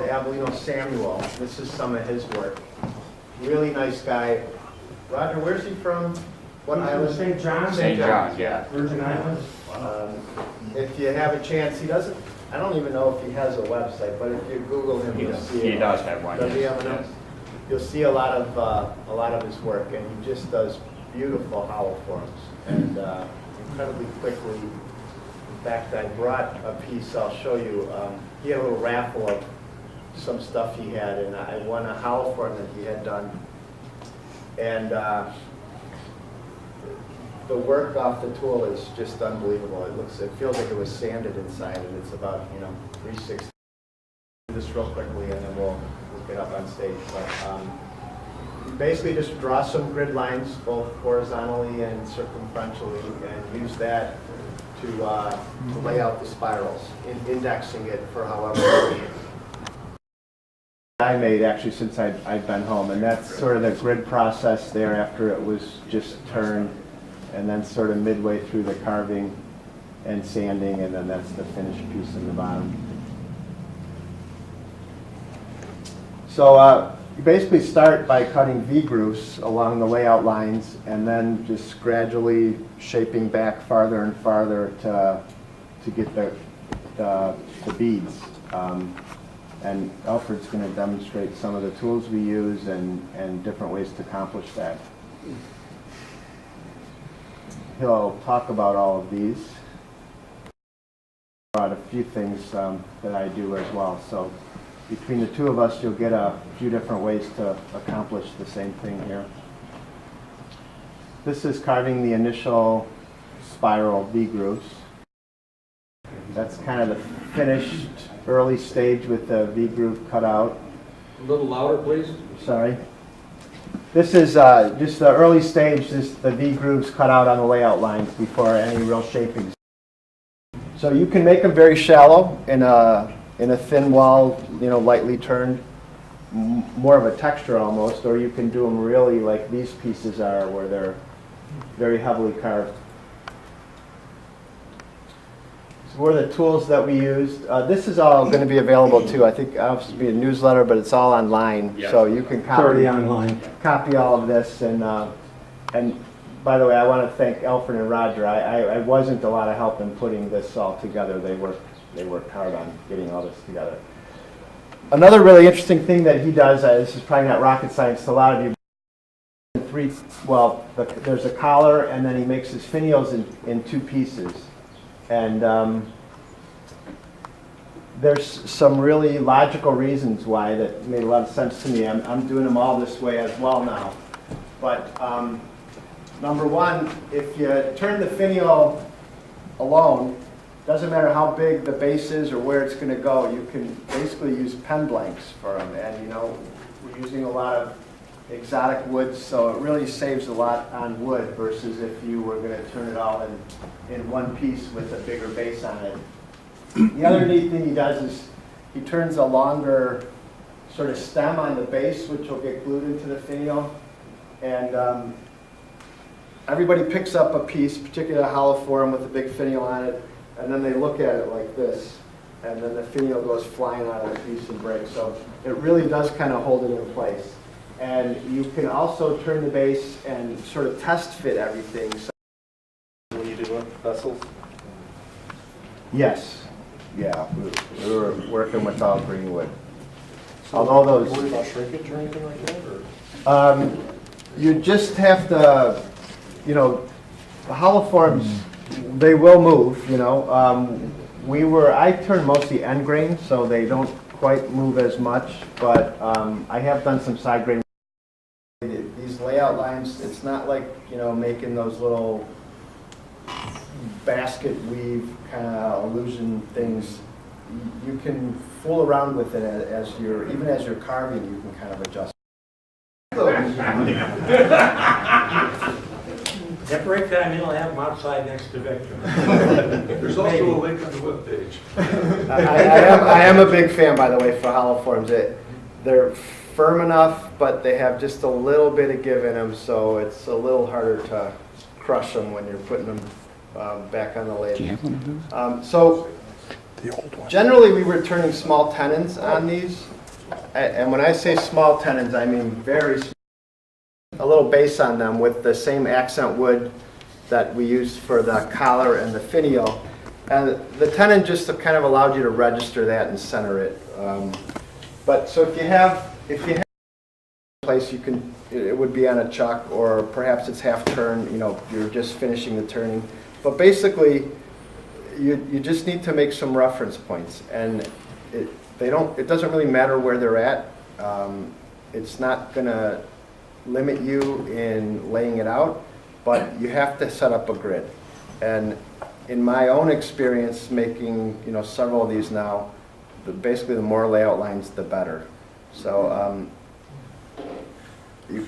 Avellino Samuel. This is some of his work. Really nice guy. Roger, where's he from? What island? St. John's. St. John's, yeah. Virgin Islands. If you have a chance, he doesn't, I don't even know if he has a website, but if you Google him, you'll see it. He does have one. Does he yes, have one? yes. You'll see a lot of his work, and he just does beautiful hollow forms, and incredibly quickly. In fact, I brought a piece I'll show you. He had a little raffle of some stuff he had, and I won a hollow form that he had done. And the work off the tool is just unbelievable. It feels like it was sanded inside, and it's about 3/6. Do this real quickly, and then we'll get up on stage. But basically, just draw some grid lines, both horizontally and circumferentially, and use that to lay out the spirals, indexing it for however. I made actually since I've been home, and that's sort of the grid process there after it was just turned, and then sort of midway through the carving and sanding, and then that's the finished piece in the bottom. So you basically start by cutting V-grooves along the layout lines, and then just gradually shaping back farther and farther to get the beads. And Alfred's going to demonstrate some of the tools we use and different ways to accomplish that. He'll talk about all of these. About a few things that I do as well. So between the two of us, you'll get a few different ways to accomplish the same thing here. This is carving the initial spiral V-grooves. That's kind of the finished early stage with the V-groove cut out. A little louder, please. Sorry. This is just the early stage, just the V-grooves cut out on the layout lines before any real shaping. So you can make them very shallow in a thin wall, lightly turned, more of a texture almost, or you can do them really like these pieces are, where they're very heavily carved. So what are the tools that we used? This is all going to be available too. I think it's be a newsletter, but it's all online, Yes. so you can Already online. copy all of this. And by the way, I want to thank Alfred and Roger. I wasn't a lot of help in putting this all together. They worked hard on getting all this together. Another really interesting thing that he does, this is probably not rocket science to a lot of you, there's a collar, and then he makes his finials in two pieces. And there's some really logical reasons why that made a lot of sense to me. I'm doing them all this way as well now. But number one, if you turn the finial alone, doesn't matter how big the base is or where it's going to go, you can basically use pen blanks for them. And we're using a lot of exotic woods, so it really saves a lot on wood versus if you were going to turn it all in one piece with a bigger base on it. The other neat thing he does is he turns a longer sort of stem on the base, which will get glued into the finial. And everybody picks up a piece, particularly a hollow form with a big finial on it, and then they look at it like this, and then the finial goes flying out of the piece and breaks. So it really does kind of hold it in place. And you can also turn the base and sort of test fit everything. So When you do vessels? yes, yeah, we were working with all green wood. Although those, Worried about shrinkage or anything like that? Or? You just have to, the hollow forms, they will move, I turn mostly end grain, so they don't quite move as much, but I have done some side grain. These layout lines, it's not like, making those little basket weave kind of illusion things. You can fool around with it even as you're carving, you can kind of adjust. At break time, you'll have them outside next to Victor. There's also a link on the webpage. I am a big fan, by the way, for hollow forms. They're firm enough, but they have just a little bit of give in them, so it's a little harder to crush them when you're putting them back on the lathe. Do you have one of those? So generally we were turning small tenons on these, And when I say small tenons, I mean very small. A little base on them with the same accent wood that we use for the collar and the finial. And the tenon just kind of allowed you to register that and center it. But so if you have a place, you can, it would be on a chuck, or perhaps it's half turn, you know, you're just finishing the turning. But basically, you just need to make some reference points, and it doesn't really matter where they're at. It's not going to limit you in laying it out, but you have to set up a grid. And in my own experience making, you know, several of these now, basically the more layout lines, the better. So you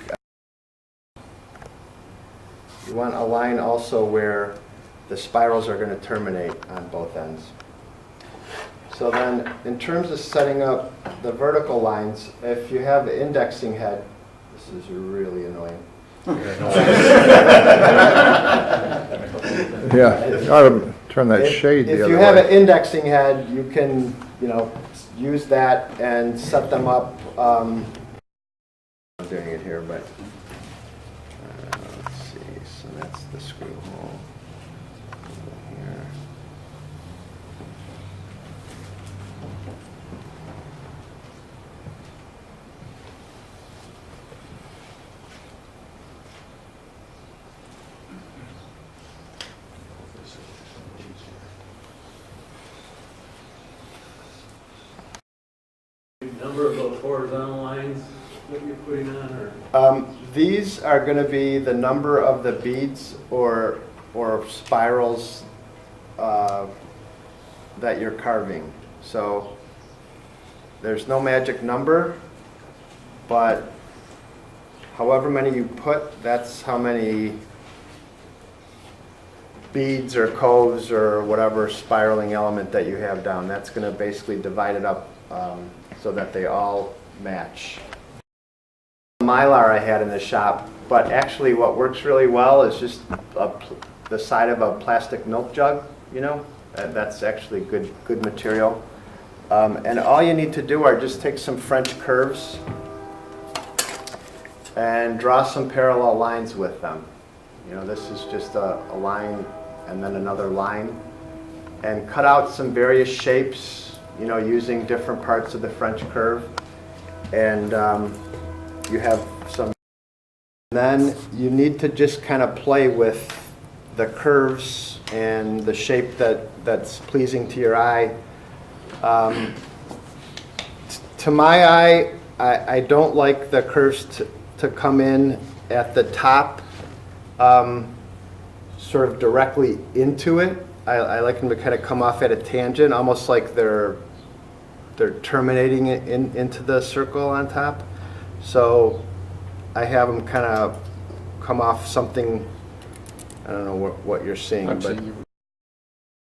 want a line also where the spirals are going to terminate on both ends. So then, in terms of setting up the vertical lines, if you have the indexing head, this is really annoying. Yeah, you ought to turn that shade the If other you have an way. indexing head, you can, you know, use that and set them up. I'm doing it here, but let's see. So that's the screw hole here. Number of those horizontal lines that you're putting on, or? These are going to be the number of the beads or spirals that you're carving. So there's no magic number, but however many you put, that's how many beads or coves or whatever spiraling element that you have down. That's going to basically divide it up so that they all match. Mylar I had in the shop, but actually what works really well is just the side of a plastic milk jug, you know. That's actually good material. And all you need to do are just take some French curves and draw some parallel lines with them. You know, this is just a line and then another line. And cut out some various shapes, you know, using different parts of the French curve. And you have some. Then you need to just kind of play with the curves and the shape that's pleasing to your eye. To my eye, I don't like the curves to come in at the top, sort of directly into it. I like them to kind of come off at a tangent, almost like they're terminating it into the circle on top. So I have them kind of come off something, I don't know what you're seeing, but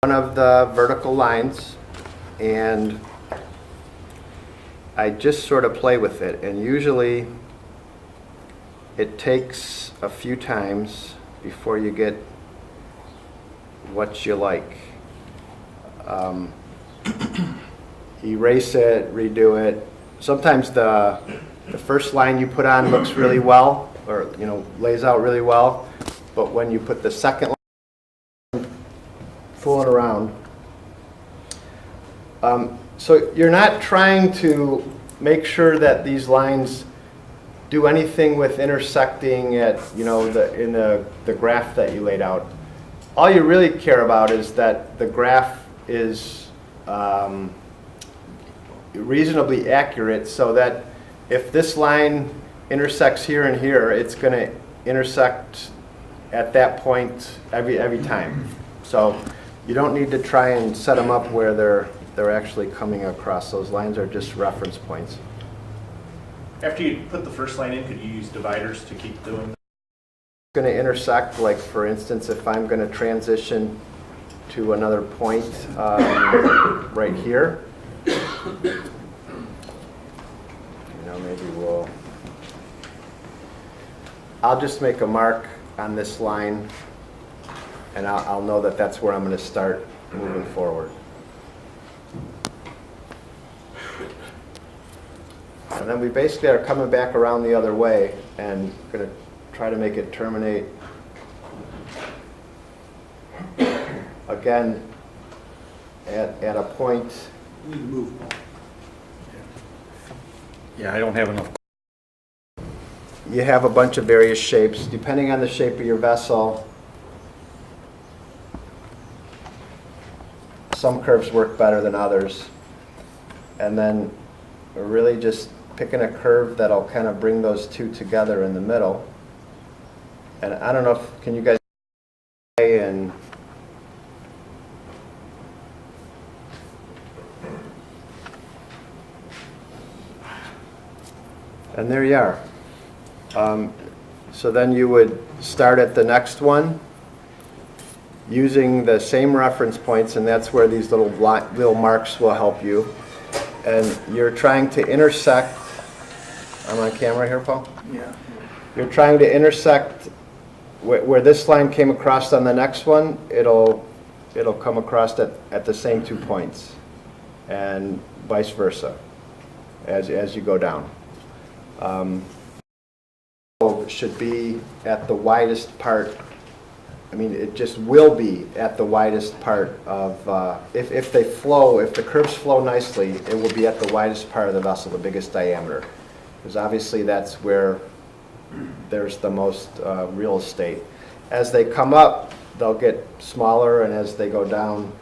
one of the vertical lines, and I just sort of play with it, and usually it takes a few times before you get what you like. Erase it, redo it. Sometimes the first line you put on looks really well, or, you know, lays out really well, but when you put the second line, fooling around. So you're not trying to make sure that these lines do anything with intersecting at, you know, in the graph that you laid out. All you really care about is that the graph is reasonably accurate, so that if this line intersects here and here, it's going to intersect at that point every time. So you don't need to try and set them up where they're actually coming across. Those lines are just reference points. After you put the first line in, could you use dividers to keep doing that? Going to intersect, like for instance, if I'm going to transition to another point right here, you know, maybe I'll just make a mark on this line, and I'll know that that's where I'm going to start moving forward. And then we basically are coming back around the other way and going to try to make it terminate again at a point. Yeah, I don't have enough. You have a bunch of various shapes depending on the shape of your vessel. Some curves work better than others. And then we're really just picking a curve that'll kind of bring those two together in the middle. And I don't know if, can you guys and there you are. So then you would start at the next one using the same reference points, and that's where these little marks will help you. And you're trying to intersect. I'm on camera here, Paul? Yeah. You're trying to intersect where this line came across on the next one. It'll come across at the same 2 points, and vice versa as you go down. Should be at the widest part. I mean, it just will be at the widest part of, if they flow, if the curves flow nicely, it will be at the widest part of the vessel, the biggest diameter. Because obviously that's where there's the most real estate. As they come up, they'll get smaller, and as they go down,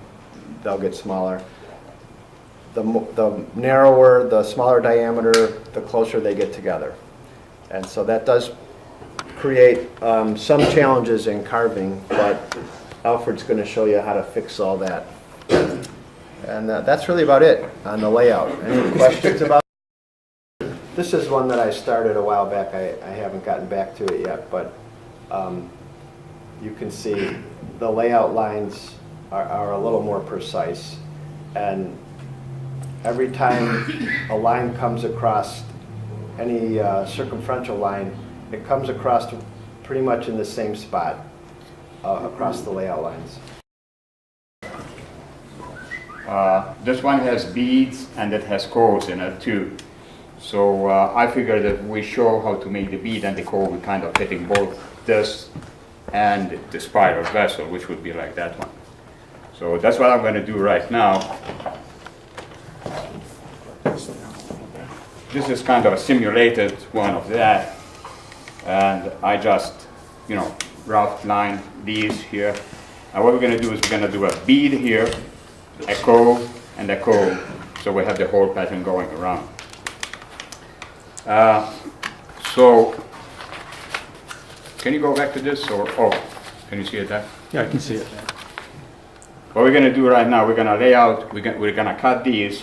they'll get smaller. The narrower, the smaller diameter, the closer they get together. And so that does create some challenges in carving, but Alfred's going to show you how to fix all that. And that's really about it on the layout. Any questions about it? This is one that I started a while back. I haven't gotten back to it yet, but you can see the layout lines are a little more precise. And every time a line comes across any circumferential line, it comes across pretty much in the same spot across the layout lines. This one has beads and it has coves in it too. So I figured that we show how to make the bead and the cove, we kind of fitting both this and the spiral vessel, which would be like that one. So that's what I'm going to do right now. This is kind of a simulated one of that. And I just, rough line these here. And what we're going to do is we're going to do a bead here, a cove, and a cove. So we have the whole pattern going around. So, can you go back to this? Or, can you see it there? Yeah, I can see it. What we're going to do right now, we're going to lay out, we're going to cut these.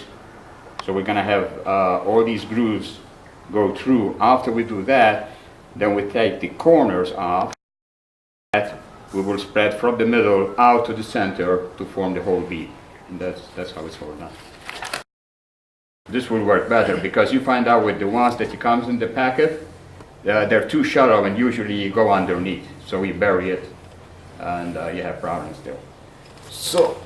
So we're going to have all these grooves go through. After we do that, then we take the corners off. That we will spread from the middle out to the center to form the whole bead. And that's how it's all done. This will work better because you find out with the ones that comes in the packet, they're too shallow and usually you go underneath. So we bury it and you have problems there. So,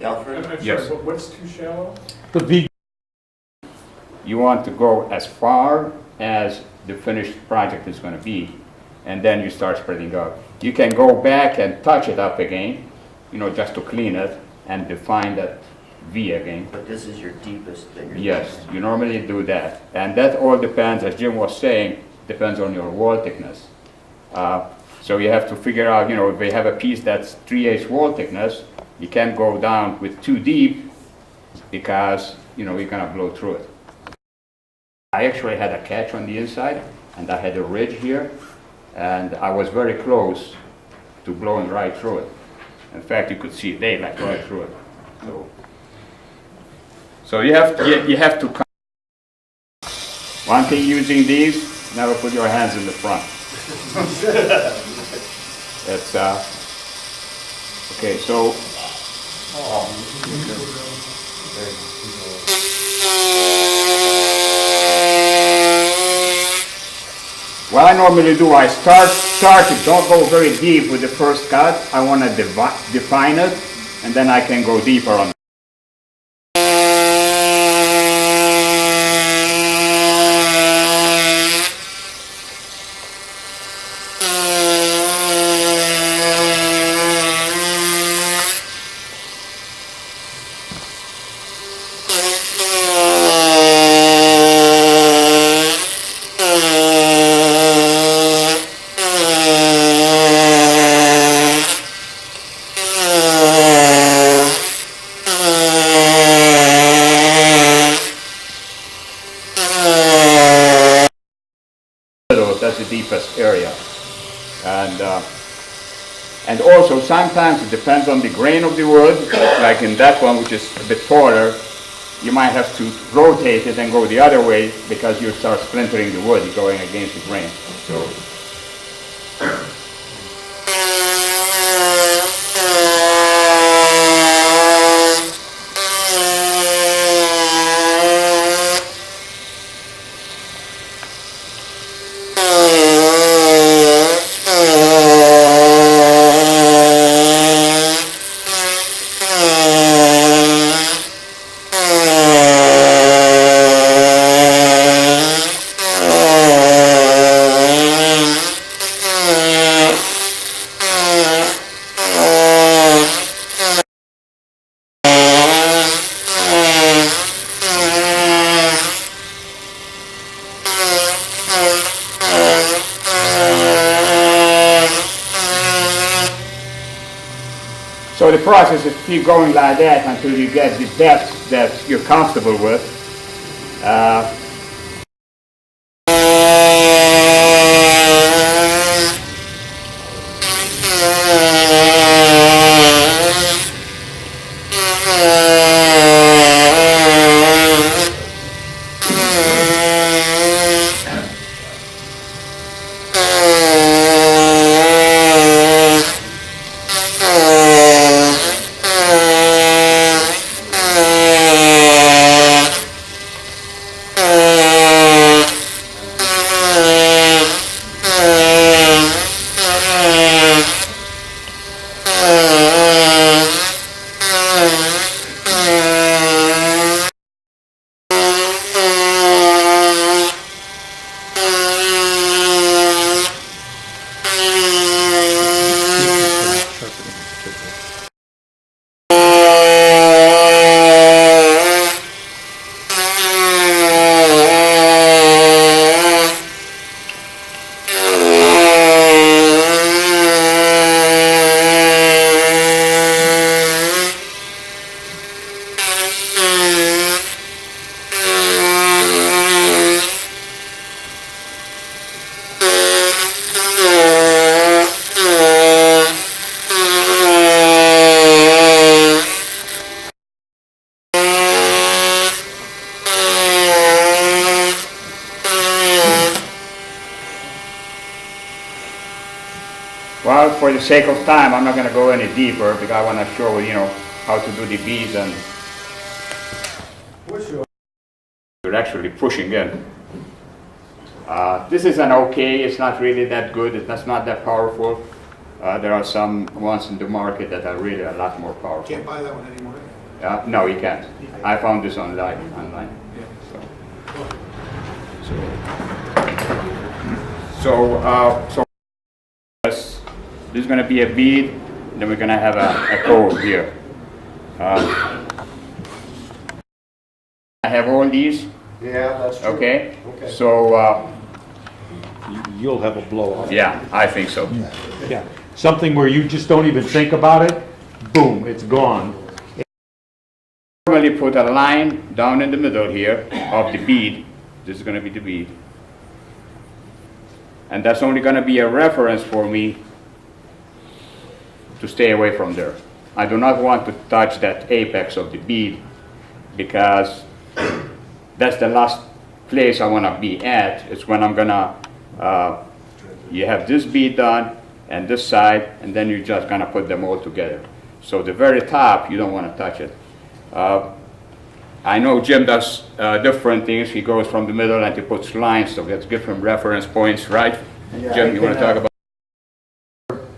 Alfred? I'm yes. Sorry, what's too shallow? The bead. You want to go as far as the finished project is going to be, and then you start spreading out. You can go back and touch it up again, just to clean it and define that V again. But this is your deepest that you're Yes, you normally do that. And that all depends, as Jim was saying, depends on your wall thickness. So you have to figure out, if we have a piece that's 3/8 wall thickness, you can't go down with too deep because, you're going to blow through it. I actually had a catch on the inside, and I had a ridge here, and I was very close to blowing right through it. In fact, you could see daylight right through it. So you have to. One thing using these, never put your hands in the front. It's okay. So. What I normally do, I start it, don't go very deep with the first cut. I want to define it, and then I can go deeper on it. that's the deepest area. And also sometimes it depends on the grain of the wood, like in that one, which is a bit taller, you might have to rotate it and go the other way because you start splintering the wood, you're going against the grain. So. So the process is keep going like that until you get the depth that you're comfortable with. Well, for the sake of time, I'm not going to go any deeper because I want to show you know how to do the beads and you're actually pushing in. This is an okay. It's not really that good. It's not that powerful. There are some ones in the market that are really a lot more powerful. Can't buy that one anymore. No, you can't. I found this online. So this is going to be a bead, then we're going to have a cove here. I have all these, Yeah, that's true. okay? Okay. So, You'll have a blow off. yeah, I think so. Yeah. Something where you just don't even think about it, boom, it's gone. Normally put a line down in the middle here of the bead. This is going to be the bead. And that's only going to be a reference for me to stay away from there. I do not want to touch that apex of the bead because that's the last place I want to be at. It's when I'm gonna, you have this bead done and this side, and then you're just gonna put them all together. So the very top, you don't want to touch it. I know Jim does different things. He goes from the middle and he puts lines, so that's different reference points, right? Yeah, Jim, you want to talk about?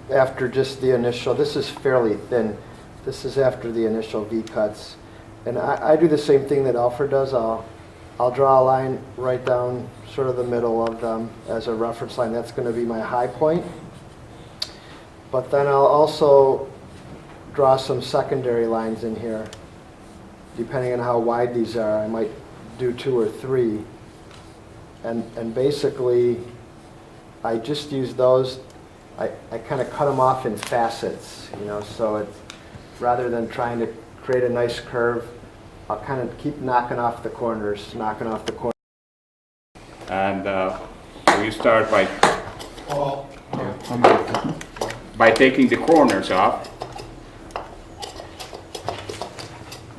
After just the initial, this is fairly thin. This is after the initial V-cuts. And I do the same thing that Alfred does. I'll draw a line right down sort of the middle of them as a reference line. That's going to be my high point. But then I'll also draw some secondary lines in here. Depending on how wide these are, I might do 2 or 3. And basically, I just use those. I kind of cut them off in facets, you know, so it's, rather than trying to create a nice curve, I'll kind of keep knocking off the corners. And So you start by taking the corners off.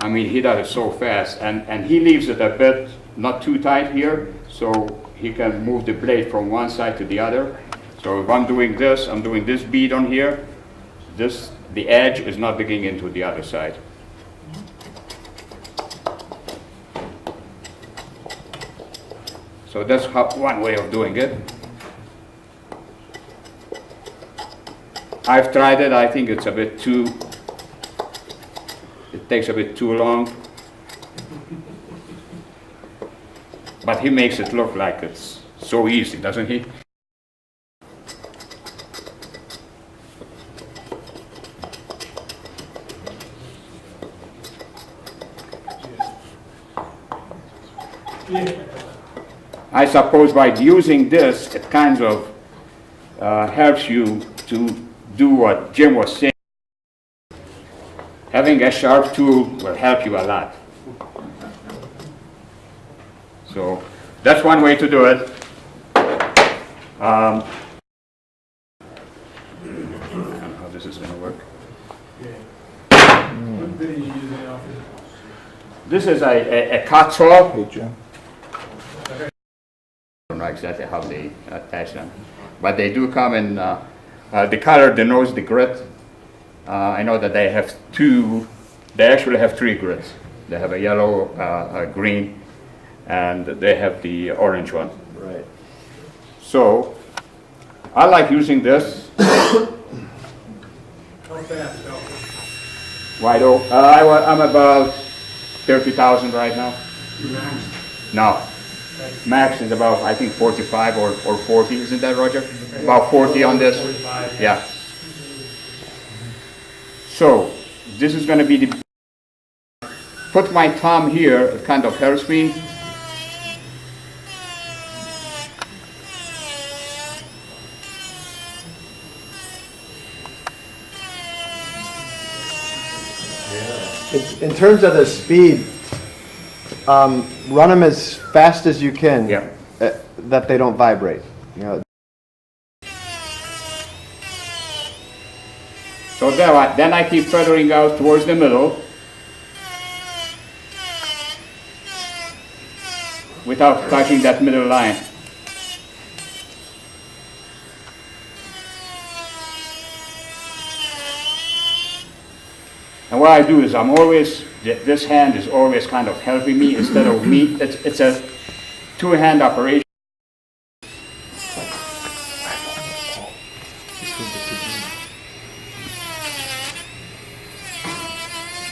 I mean, he does it so fast, and he leaves it a bit not too tight here, so he can move the blade from one side to the other. So if I'm doing this bead on here, the edge is not digging into the other side. So that's one way of doing it. I've tried it, I think it's a bit too, it takes a bit too long. But he makes it look like it's so easy, doesn't he? I suppose by using this, it kind of helps you to do what Jim was saying. Having a sharp tool will help you a lot. So that's one way to do it. I don't know how this is going to work. What bit are you using, Alfred? This is a cut saw. Hey, Jim. I don't know exactly how they attach them, but they do come in the color denotes the grit. I know that they have two, they actually have three grits. They have a yellow, a green, and they have the orange one. Right. So I like using this. How fast, Alfred? Wide open. I'm about 30,000 right now. No. Max is about, I think, 45 or 40, isn't that, Roger? About 40 on this? 45. Yeah. So, this is going to be the... Put my thumb here, it kind of helps me. In terms of the speed, run them as fast as you can. Yeah. That they don't vibrate. You know. So then I keep feathering out towards the middle without touching that middle line. And what I do is this hand is always kind of helping me instead of me. It's a two-hand operation.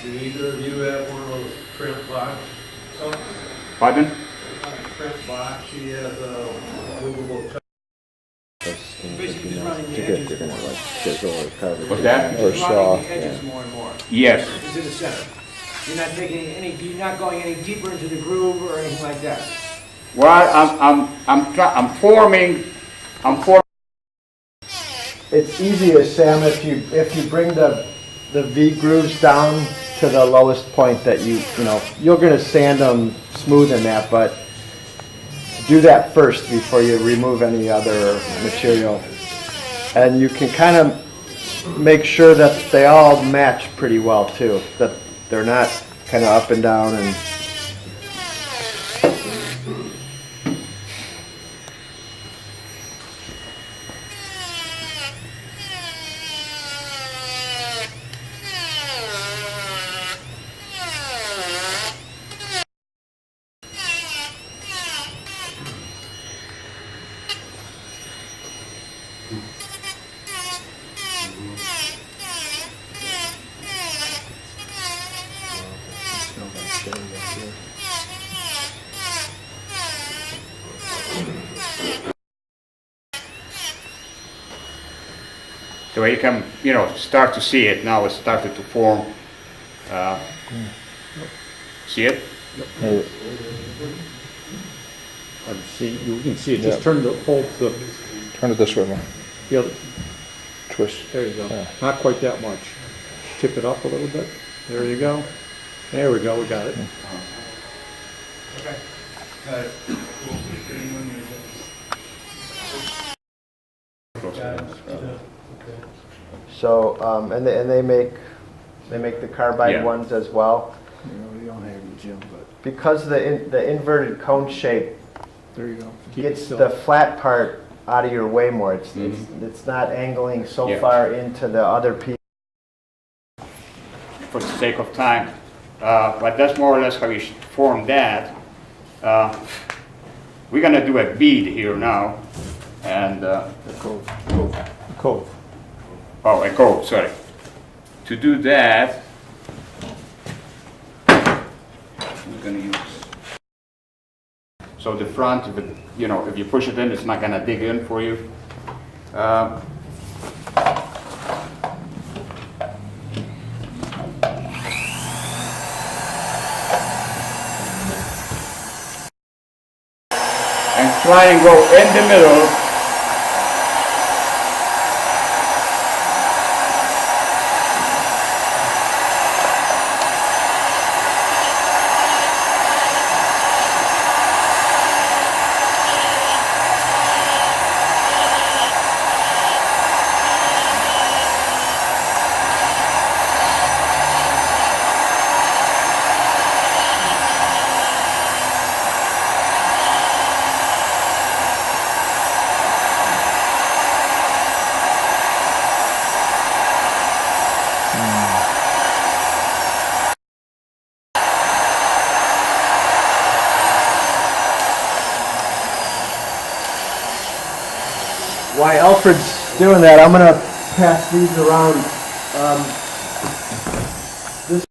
Do either of you have one of those print box? Pardon? Print box, she has a movable touch. Basically just running the edges. They're gonna like chisel or carve What's that? or saw. Running the edges more and more Yes. into the center. You're not taking any. You're not going any deeper into the groove or anything like that. Well, I'm forming. It's easiest, Sam, if you bring the V grooves down to the lowest point that you know, you're gonna sand them smooth in that, but do that first before you remove any other material. And you can kind of make sure that they all match pretty well too, that they're not kind of up and down and The way you can, start to see it now. It's started to form. See it? Hey, See, you can see it, just turn hold the turn it this way, man. other, Twist. there you go. Yeah. Not quite that much. Tip it up a little bit. There you go. There we go, we got it. So, and they make the carbide Yeah. ones as well. You know, you don't have any Jim, but Because the inverted cone shape there you go. Keep it gets still. the flat part out of your way more. It's Mhm. it's not angling so Yeah. far into the other piece. For the sake of time. But that's more or less how you form that. We're gonna do a bead here now, and The cove. Cove. oh, a cove. Sorry. To do that, we're gonna use. So the front, if it, you know, if you push it in, it's not gonna dig in for you. And try and go in the middle. While Alfred's doing that, I'm gonna pass these around. This is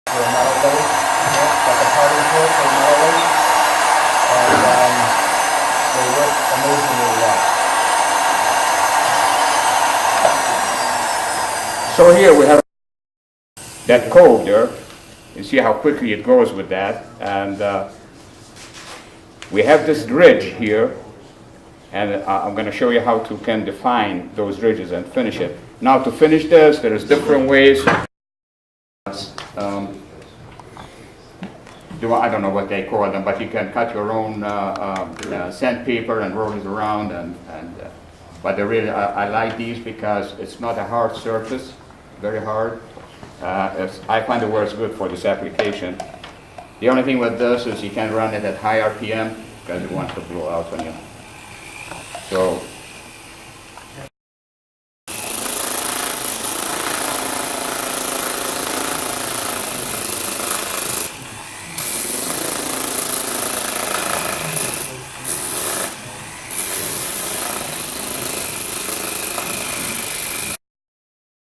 a metal lathe, like a parting tool for metal lathe, and they work amazingly well. So here we have that cove there. You see how quickly it goes with that. And we have this ridge here. And I'm going to show you how to can define those ridges and finish it. Now to finish this, there's different ways. I don't know what they call them, but you can cut your own sandpaper and roll it around. But I like these because it's not a hard surface, very hard. I find it works good for this application. The only thing with this is you can run it at high RPM because it wants to blow out when you. So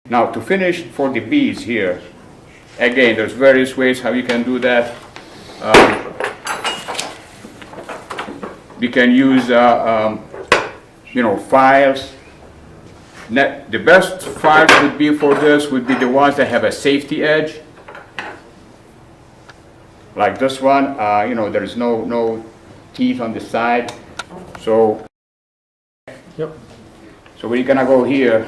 now to finish for the beads here, again, there's various ways how you can do that. You can use files. The best files would be for this would be the ones that have a safety edge. Like this one, there's no teeth on the side. So, Yep. so we're gonna go here.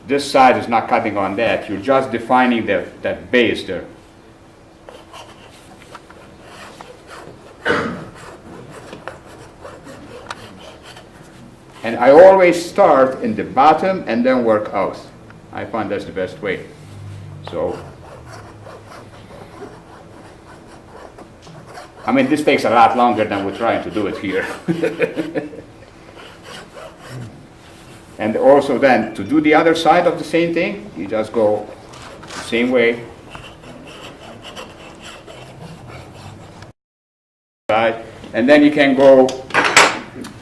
This side is not cutting on that. You're just defining that base there. And I always start in the bottom and then work out. I find that's the best way. So, I mean, this takes a lot longer than we're trying to do it here. And also then, to do the other side of the same thing, you just go the same way. And then you can go,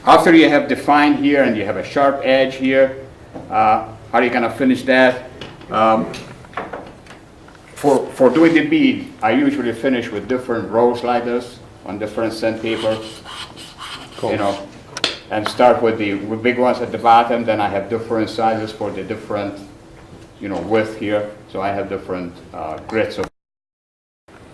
after you have defined here and you have a sharp edge here, how are you gonna finish that? For doing the bead, I usually finish with different rows like this on different sandpaper. Cool. And start with the big ones at the bottom, then I have different sizes for the different, width here. So I have different grits of,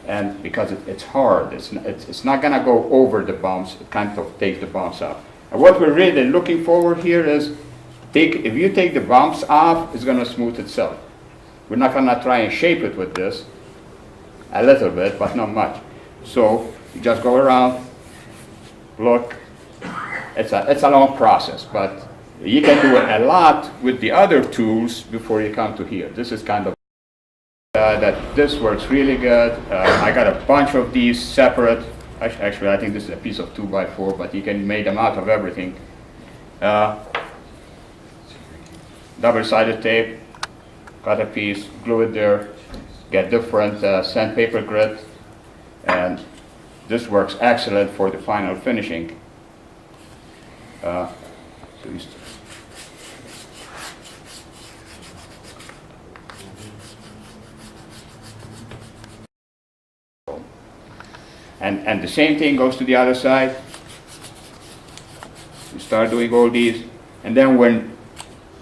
and because it's hard, it's not gonna go over the bumps, it kind of takes the bumps off. And what we're really looking forward here is, if you take the bumps off, it's gonna smooth itself. We're not gonna try and shape it with this, a little bit, but not much. So you just go around, look. It's a long process, but You can do a lot with the other tools before you come to here. This is kind of that this works really good. I got a bunch of these separate. Actually, I think this is a piece of 2x4, but you can make them out of everything. Double-sided tape, cut a piece, glue it there, get different sandpaper grit, and this works excellent for the final finishing. And the same thing goes to the other side. You start doing all these, and then when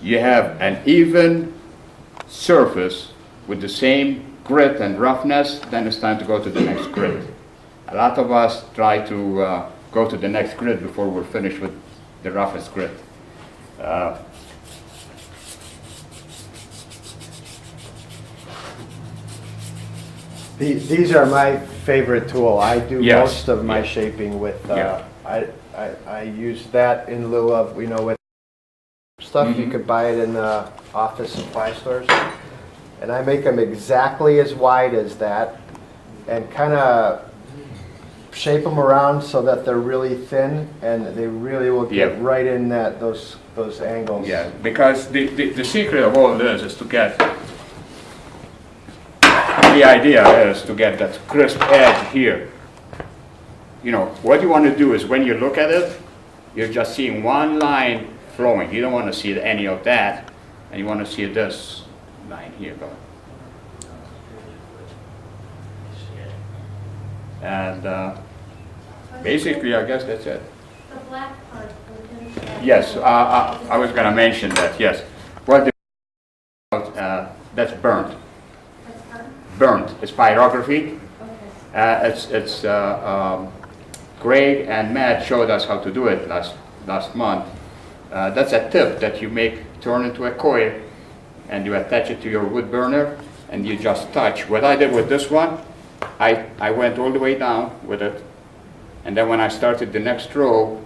you have an even surface with the same grit and roughness, then it's time to go to the next grit. A lot of us try to go to the next grit before we're finished with the roughest grit. These are my favorite tool. I do Yes. most of my Yeah. shaping with, Yeah. I use that in lieu of, with stuff. You could buy it in the office supply stores. And I make them exactly as wide as that and kind of shape them around so that they're really thin and they really will get Yeah. right in those angles. Yeah, because the secret of all this is to get, the idea is to get that crisp edge here. What you want to do is when you look at it, you're just seeing one line flowing. You don't want to see any of that, and you want to see this line here going. And basically, I guess that's it. The black part, the finish part. Yes, I was going to mention that, yes. What that's burnt. That's part? Burnt. It's pyrography. Okay. It's Greg and Matt showed us how to do it last month. That's a tip that you turn into a coil, and you attach it to your wood burner, and you just touch. What I did with this one, I went all the way down with it, and then when I started the next row,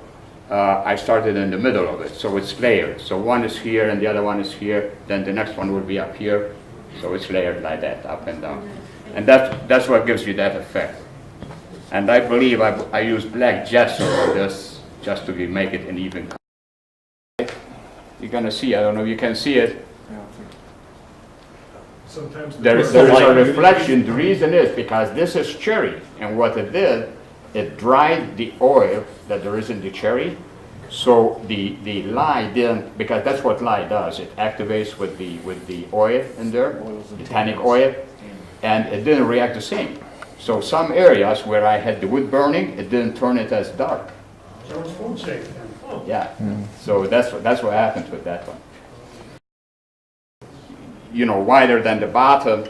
I started in the middle of it, so it's layered. So one is here and the other one is here, then the next one will be up here, so it's layered like that, up and down. And that's what gives you that effect. And I believe I used black gesso on this just to make it an even color. You're gonna see, I don't know if you can see it. Sometimes There is a reflection. The reason is because this is cherry, and what it did, it dried the oil that there is in the cherry, so the lye didn't, because that's what lye does. It activates with the oil in there, the tannic oil, and it didn't react the same. So some areas where I had the wood burning, it didn't turn it as dark. So it's food safe then. Oh. Yeah. So that's what happened with that one. Wider than the bottom.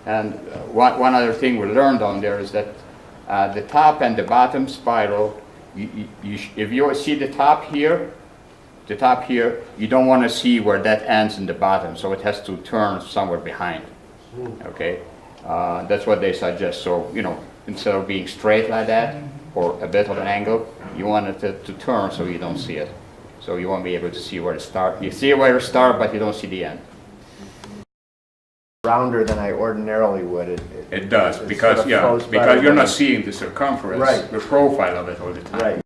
And one other thing we learned on there is that the top and the bottom spiral, if you see the top here, you don't want to see where that ends in the bottom, so it has to turn somewhere behind. Okay, that's what they suggest. So instead of being straight like that or a bit of an angle, you want it to turn so you don't see it. So you won't be able to see where it starts. You see where it starts, but you don't see the end. Rounder than I ordinarily would. It does, because sort of flows better you're than- not seeing the circumference, Right. the profile of it all the time. Right.